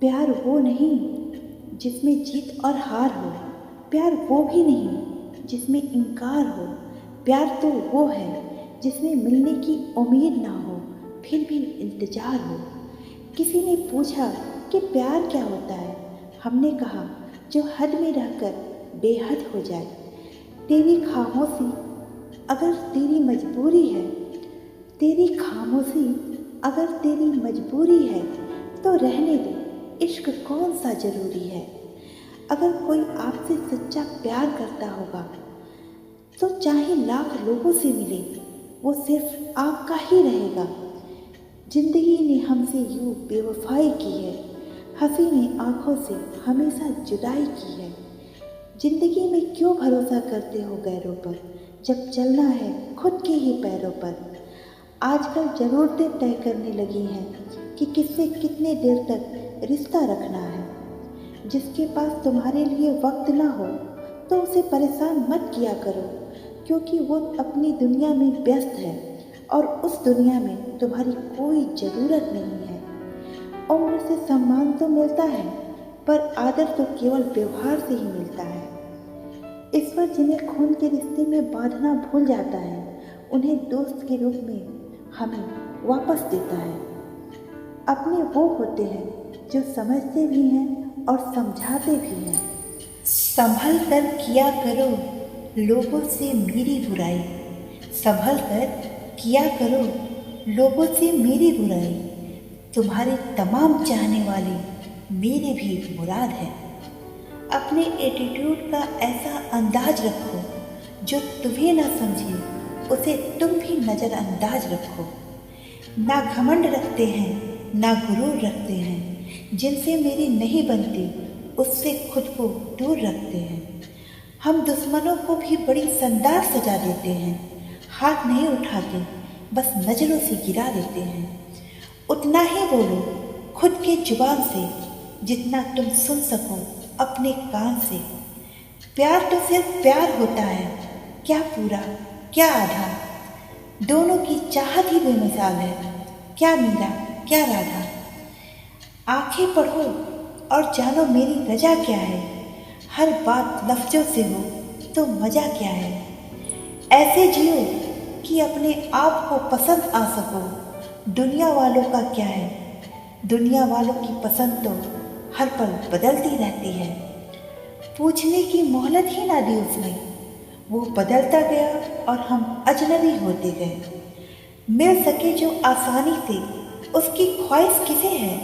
प्यार वो नहीं जिसमें जीत और हार हो, प्यार वो भी नहीं जिसमें इनकार हो। प्यार तो वो है जिसमें मिलने की उम्मीद ना हो फिर भी इंतजार हो। किसी ने पूछा कि प्यार क्या होता है, हमने कहा जो हद में रहकर बेहद हो जाए। तेरी खामोशी अगर तेरी मजबूरी है, तेरी खामोशी अगर तेरी मजबूरी है तो रहने दे, इश्क कौन सा ज़रूरी है। अगर कोई आपसे सच्चा प्यार करता होगा तो चाहे लाख लोगों से मिले वो सिर्फ आपका ही रहेगा। जिंदगी ने हमसे यूं बेवफाई की है, हंसी ने आंखों से हमेशा जुदाई की है। जिंदगी में क्यों भरोसा करते हो गैरों पर, जब चलना है खुद के ही पैरों पर। आजकल ज़रूरतें तय करने लगी हैं कि किससे कितने देर तक रिश्ता रखना है। जिसके पास तुम्हारे लिए वक्त ना हो तो उसे परेशान मत किया करो, क्योंकि वो अपनी दुनिया में व्यस्त है और उस दुनिया में तुम्हारी कोई ज़रूरत नहीं है। उम्र से सम्मान तो मिलता है पर आदर तो केवल व्यवहार से ही मिलता है। ईश्वर जिन्हें खून के रिश्ते में बांधना भूल जाता है उन्हें दोस्त के रूप में हमें वापस देता है। अपने वो होते हैं जो समझते भी हैं और समझाते भी हैं। संभल कर किया करो लोगों से मेरी बुराई, संभल कर किया करो लोगों से मेरी बुराई। तुम्हारे तमाम चाहने वाले मेरे भी मुराद हैं। अपने एटीट्यूड का ऐसा अंदाज रखो जो तुम्हें ना समझे उसे तुम भी नज़रअंदाज रखो। ना घमंड रखते हैं ना गुरूर रखते हैं, जिनसे मेरी नहीं बनती उससे खुद को दूर रखते हैं। हम दुश्मनों को भी बड़ी शानदार सजा देते हैं, हाथ नहीं उठाते बस नज़रों से गिरा देते हैं। उतना ही बोलो खुद के जुबान से जितना तुम सुन सको अपने कान से। प्यार तो सिर्फ प्यार होता है, क्या पूरा क्या आधा। दोनों की चाहत ही बेमिसाल है, क्या मीरा क्या राधा। आंखें पढ़ो और जानो मेरी रजा क्या है, हर बात लफ्जों से हो तो मज़ा क्या है। ऐसे जियो कि अपने आप को पसंद आ सको। दुनिया वालों का क्या है, दुनिया वालों की पसंद तो हर पल बदलती रहती है। पूछने की मोहलत ही ना दी उसने, वो बदलता गया और हम अजनबी होते गए। मिल सके जो आसानी से उसकी ख्वाहिश किसे है,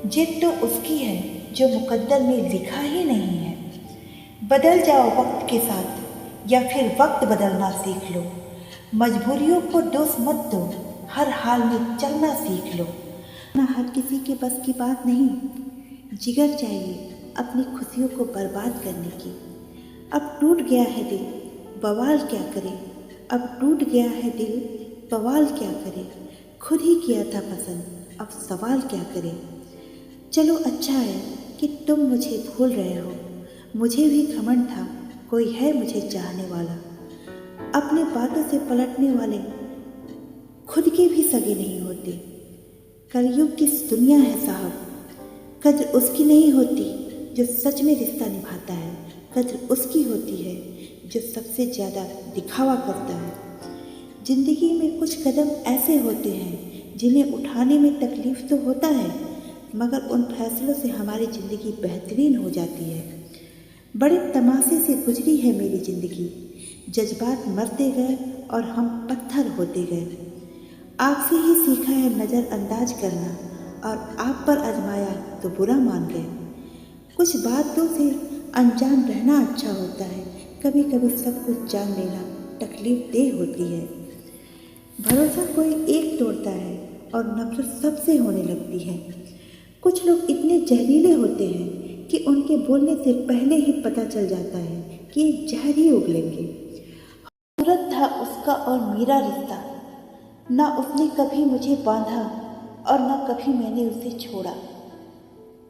जिद तो उसकी है जो मुकद्दर में लिखा ही नहीं है। बदल जाओ वक्त के साथ या फिर वक्त बदलना सीख लो। मजबूरियों को दोष मत दो, हर हाल में चलना सीख लो। ना हर किसी के बस की बात नहीं, जिगर चाहिए अपनी खुशियों को बर्बाद करने की। अब टूट गया है दिल बवाल क्या करे, अब टूट गया है दिल बवाल क्या करे। खुद ही किया था पसंद अब सवाल क्या करे। चलो अच्छा है कि तुम मुझे भूल रहे हो, मुझे भी घमंड था कोई है मुझे चाहने वाला। अपने बातों से पलटने वाले खुद के भी सगे नहीं होते। कलयुग की दुनिया है साहब, कद्र उसकी नहीं होती जो सच में रिश्ता निभाता है, कद्र उसकी होती है जो सबसे ज़्यादा दिखावा करता है। जिंदगी में कुछ कदम ऐसे होते हैं जिन्हें उठाने में तकलीफ़ तो होता है, मगर उन फैसलों से हमारी ज़िंदगी बेहतरीन हो जाती है। बड़े तमाशे से गुजरी है मेरी ज़िंदगी, जज्बात मरते गए और हम पत्थर होते गए। आपसे ही सीखा है नज़रअंदाज करना और आप पर आजमाया तो बुरा मान गए। कुछ बातों से अनजान रहना अच्छा होता है, कभी कभी सब कुछ जान लेना तकलीफ देह होती है। भरोसा कोई एक तोड़ता है और नफरत सबसे होने लगती है। कुछ लोग इतने जहरीले होते हैं कि उनके बोलने से पहले ही पता चल जाता है कि ये जहर ही उगलेंगे। खूबसूरत था उसका और मेरा रिश्ता, ना उसने कभी मुझे बांधा और ना कभी मैंने उसे छोड़ा।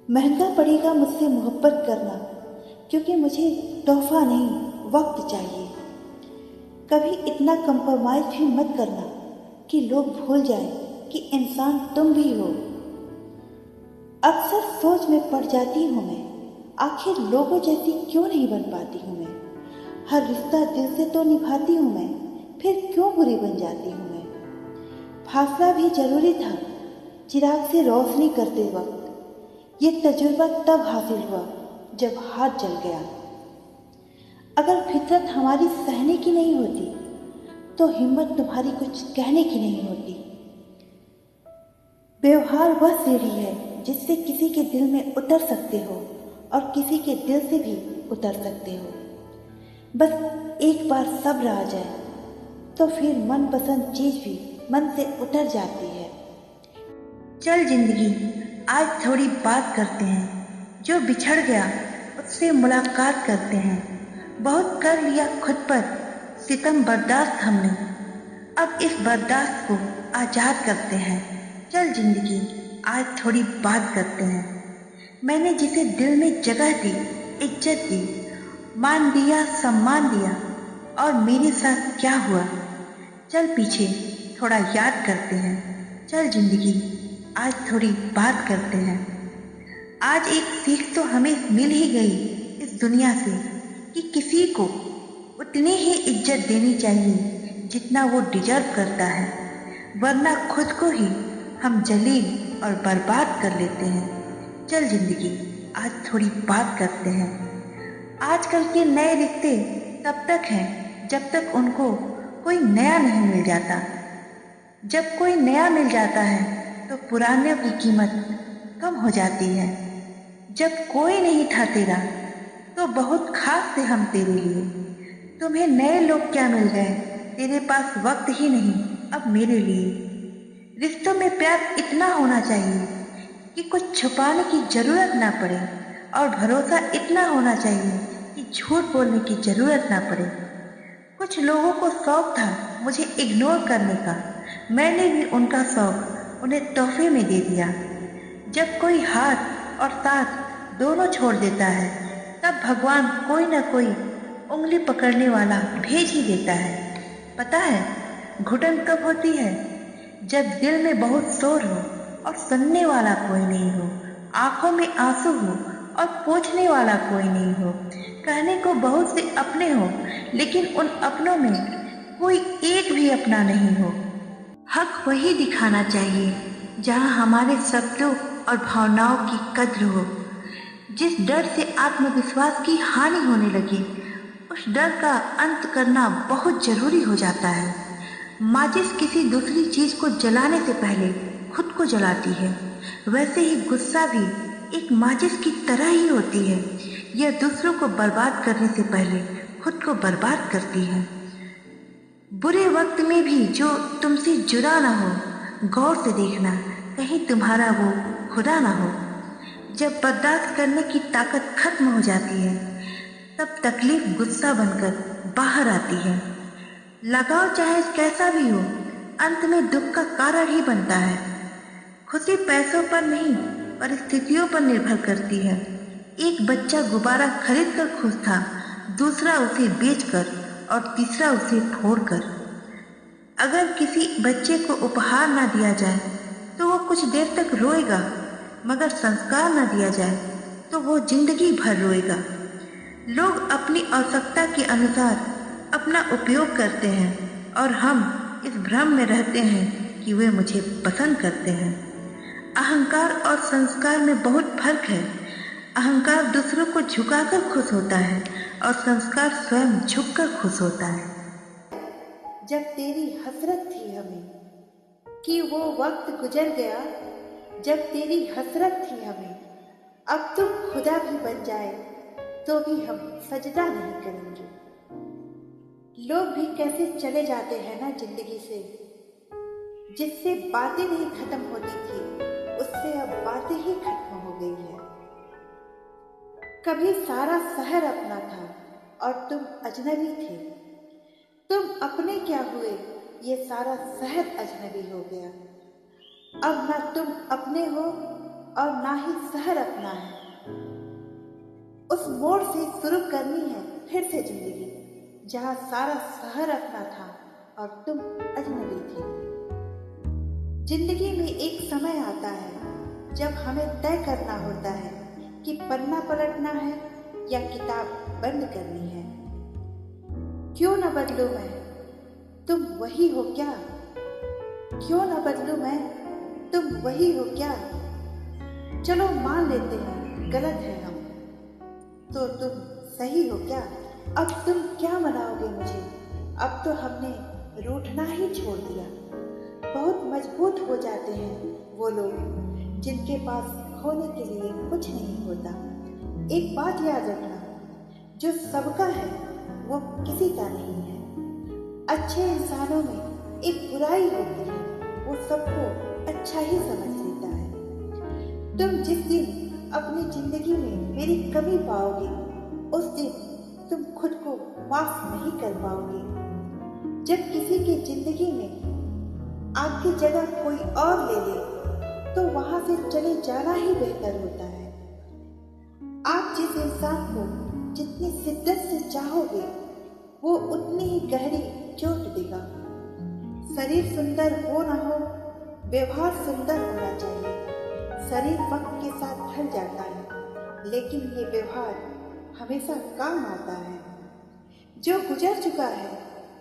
महंगा पड़ेगा मुझसे मोहब्बत करना, क्योंकि मुझे तोहफा नहीं वक्त चाहिए। कभी इतना कंप्रोमाइज़ भी मत करना कि लोग भूल जाएं कि इंसान तुम भी हो। अक्सर सोच में पड़ जाती हूँ मैं, आखिर लोगों जैसी क्यों नहीं बन पाती हूँ मैं। हर रिश्ता दिल से तो निभाती हूँ मैं, फिर क्यों बुरी बन जाती हूँ मैं। फासला भी जरूरी था चिराग से रोशनी करते वक्त, ये तजुर्बा तब हासिल हुआ जब हाथ जल गया। अगर फितरत हमारी सहने की नहीं होती तो हिम्मत तुम्हारी कुछ कहने की नहीं होती। व्यवहार वह सीढ़ी है जिससे किसी के दिल में उतर सकते हो और किसी के दिल से भी उतर सकते हो। बस एक बार सब्र आ जाए तो फिर मनपसंद चीज भी मन से उतर जाती है। चल जिंदगी आज थोड़ी बात करते हैं, जो बिछड़ गया उससे मुलाकात करते हैं। बहुत कर लिया खुद पर सितम बर्दाश्त हमने, अब इस बर्दाश्त को आजाद करते हैं। चल जिंदगी आज थोड़ी बात करते हैं। मैंने जिसे दिल में जगह दी, इज्जत दी, मान दिया, सम्मान दिया, और मेरे साथ क्या हुआ। चल पीछे थोड़ा याद करते हैं। चल जिंदगी आज थोड़ी बात करते हैं। आज एक सीख तो हमें मिल ही गई इस दुनिया से कि किसी को उतनी ही इज्जत देनी चाहिए जितना वो डिजर्व करता है, वरना खुद को ही हम जलील और बर्बाद कर लेते हैं। चल जिंदगी आज थोड़ी बात करते हैं। आजकल के नए रिश्ते तब तक हैं जब तक उनको कोई नया नहीं मिल जाता। जब कोई नया मिल जाता है तो पुराने की कीमत कम हो जाती है। जब कोई नहीं था तेरा तो बहुत खास थे हम तेरे लिए। तुम्हें नए लोग क्या मिल गए, तेरे पास वक्त ही नहीं अब मेरे लिए। रिश्तों में प्यार इतना होना चाहिए कि कुछ छुपाने की जरूरत ना पड़े, और भरोसा इतना होना चाहिए कि झूठ बोलने की जरूरत ना पड़े। कुछ लोगों को शौक था मुझे इग्नोर करने का, मैंने भी उनका शौक उन्हें तोहफे में दे दिया। जब कोई हाथ और साथ दोनों छोड़ देता है तब भगवान कोई ना कोई उंगली पकड़ने वाला भेज ही देता है। पता है घुटन कब होती है? जब दिल में बहुत शोर हो और सुनने वाला कोई नहीं हो, आंखों में आंसू हो और पूछने वाला कोई नहीं हो, कहने को बहुत से अपने हो लेकिन उन अपनों में कोई एक भी अपना नहीं हो। हक वही दिखाना चाहिए जहां हमारे शब्दों और भावनाओं की कद्र हो। जिस डर से आत्मविश्वास की हानि होने लगी, उस डर का अंत करना बहुत जरूरी हो जाता है। माचिस किसी दूसरी चीज को जलाने से पहले खुद को जलाती है, वैसे ही गुस्सा भी एक माचिस की तरह ही होती है। यह दूसरों को बर्बाद करने से पहले खुद को बर्बाद करती है। बुरे वक्त में भी जो तुमसे जुड़ा ना हो, गौर से देखना कहीं तुम्हारा वो खुदा ना हो। जब बर्दाश्त करने की ताकत खत्म हो जाती है तब तकलीफ गुस्सा बनकर बाहर आती है। लगाव चाहे कैसा भी हो, अंत में दुख का कारण ही बनता है। खुशी पैसों पर नहीं, परिस्थितियों पर निर्भर करती है। एक बच्चा गुब्बारा खरीद कर खुश था, दूसरा उसे बेचकर और तीसरा उसे फोड़कर। अगर किसी बच्चे को उपहार ना दिया जाए तो वो कुछ देर तक रोएगा, मगर संस्कार ना दिया जाए तो वो जिंदगी भर रोएगा। लोग अपनी आवश्यकता के अनुसार अपना उपयोग करते हैं और हम इस भ्रम में रहते हैं कि वे मुझे पसंद करते हैं। अहंकार और संस्कार में बहुत फर्क है। अहंकार दूसरों को झुकाकर खुश होता है और संस्कार स्वयं झुककर खुश होता है। जब तेरी हसरत थी हमें कि वो वक्त गुजर गया, जब तेरी हसरत थी हमें, अब तो खुदा भी बन जाए तो भी हम सजदा नहीं करेंगे। लोग भी कैसे चले जाते हैं ना जिंदगी से, जिससे बातें नहीं खत्म होती थी उससे अब बातें ही खत्म हो गई है। कभी सारा शहर अपना था और तुम अजनबी थे, तुम अपने क्या हुए ये सारा शहर अजनबी हो गया। अब ना तुम अपने हो और ना ही शहर अपना है। उस मोड़ से शुरू करनी है फिर से जिंदगी जहां सारा शहर अपना था और तुम अजनबी थे। जिंदगी में एक समय आता है जब हमें तय करना होता है कि पन्ना पलटना है या किताब बंद करनी है। क्यों न बदलूं मैं, तुम वही हो क्या? क्यों न बदलूं मैं, तुम वही हो क्या? चलो मान लेते हैं गलत है हम, तो तुम सही हो क्या? अब तुम क्या मनाओगे मुझे? अब तो हमने रूठना ही छोड़ दिया। बहुत मजबूत हो जाते हैं वो लोग जिनके पास खोने के लिए कुछ नहीं होता। एक बात याद रखना, जो सबका है वो किसी का नहीं है। अच्छे इंसानों में एक बुराई होती है, वो सबको अच्छा ही समझ लेता है। तुम जिस दिन अपनी जिंदगी में मेरी कमी पाओगे, उस दिन तुम खुद को माफ नहीं कर पाओगे। जब किसी की जिंदगी में आपकी जगह कोई और ले ले, तो वहां से चले जाना ही बेहतर होता है। आप जिस इंसान को जितनी शिद्दत से चाहोगे, वो उतनी ही गहरी चोट देगा। शरीर सुंदर हो ना हो, व्यवहार सुंदर होना चाहिए। शरीर वक्त के साथ ढल जाता है, लेकिन ये व्यवहार हमेशा काम आता है। जो गुजर चुका है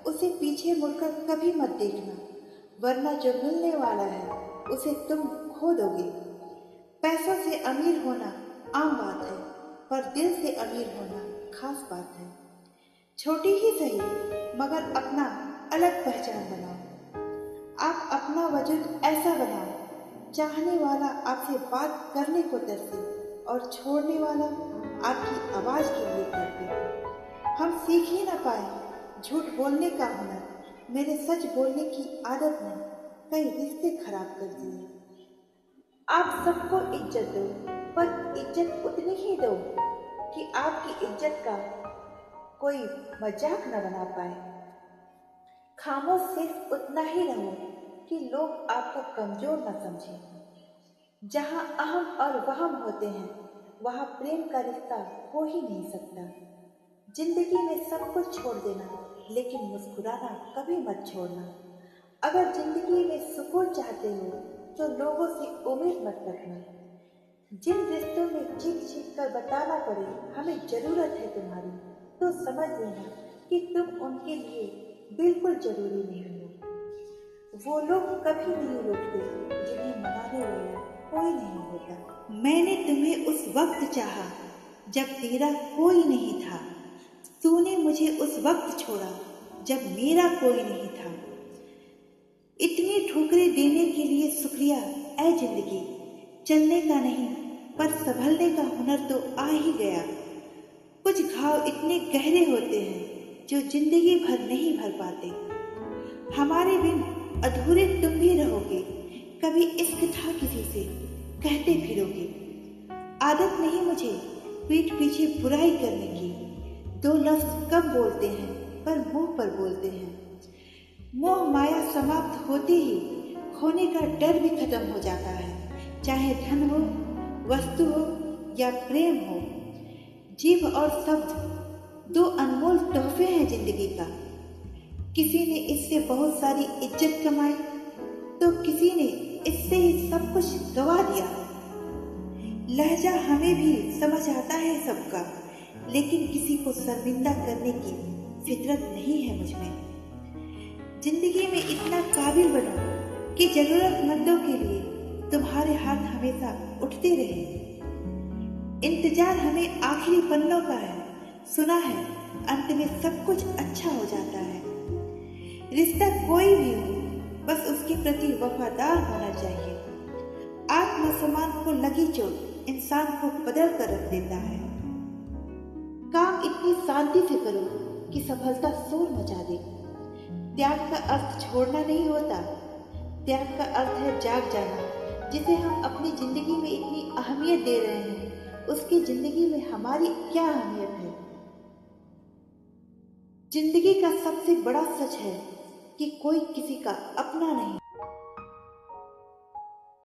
उसे पीछे मुड़कर कभी मत देखना, वरना जो मिलने वाला है उसे तुम खो दोगे। पैसों से अमीर होना आम बात है, पर दिल से अमीर होना खास बात है। छोटी ही सही, मगर अपना अलग पहचान बनाओ। आप अपना वजूद ऐसा बनाओ, चाहने वाला आपसे बात करने को तरसे और छोड़ने वाला आपकी आवाज के लिए तड़पे। हम सीख ही ना पाए झूठ बोलने का हुनर। मेरे सच बोलने की आदत ने कई रिश्ते खराब कर दिए। आप सबको इज्जत दो, पर इज्जत उतनी ही दो कि आपकी इज्जत का कोई मजाक न बना पाए। खामोश सिर्फ उतना ही रहो कि लोग आपको कमजोर न समझें। जहाँ अहम और वहम होते हैं, वहाँ प्रेम का रिश्ता हो ही नहीं सकता। जिंदगी में सब कुछ छोड़ देना, लेकिन मुस्कुराना कभी मत छोड़ना। अगर जिंदगी में सुकून चाहते हो तो लोगों से उम्मीद मत रखना। जिन रिश्तों में चीख चीख कर बताना पड़े हमें जरूरत है तुम्हारी, तो समझ लेना कि तुम उनके लिए बिल्कुल जरूरी नहीं हो। वो लोग कभी नहीं रुकते जिन्हें मनाने वाला कोई नहीं होता। मैंने तुम्हें उस वक्त चाहा जब तेरा कोई नहीं था। तूने मुझे उस वक्त छोड़ा जब मेरा कोई नहीं था। इतनी ठोकरें देने के लिए शुक्रिया ऐ जिंदगी। चलने का नहीं पर संभलने का हुनर तो आ ही गया। कुछ घाव इतने गहरे होते हैं जो जिंदगी भर नहीं भर पाते। हमारे बिन अधूरे तुम भी रहोगे, कभी इश्क था किसी से कहते फिरोगे। आदत नहीं मुझे पीठ पीछे बुराई करने की। दो लफ्ज कम बोलते हैं पर मुंह पर बोलते हैं। मोह माया समाप्त होते ही खोने का डर भी खत्म हो जाता है। चाहे धन हो, वस्तु हो या प्रेम हो। जीभ और शब्द दो अनमोल तोहफे हैं जिंदगी का। किसी ने इससे बहुत सारी इज्जत कमाई, तो किसी ने इससे ही सब कुछ गवा दिया। लहजा हमें भी समझ आता है सबका, लेकिन किसी को शर्मिंदा करने की फितरत नहीं है मुझ में। जिंदगी में इतना काबिल बनो कि जरूरतमंदों के लिए तुम्हारे हाथ हमेशा उठते रहे। इंतजार हमें आखिरी पन्नों का है, सुना है अंत में सब कुछ अच्छा हो जाता है। रिश्ता कोई भी हो, बस उसके प्रति वफादार होना चाहिए। आत्मसम्मान को लगी चोट इंसान को बदल कर रख देता है। काम इतनी शांति से करो कि सफलता शोर मचा दे। त्याग का अर्थ छोड़ना नहीं होता, त्याग का अर्थ है जाग जाना। जिसे हम अपनी जिंदगी में इतनी अहमियत दे रहे हैं, उसकी जिंदगी में हमारी क्या अहमियत है? जिंदगी का सबसे बड़ा सच है कि कोई किसी का अपना नहीं।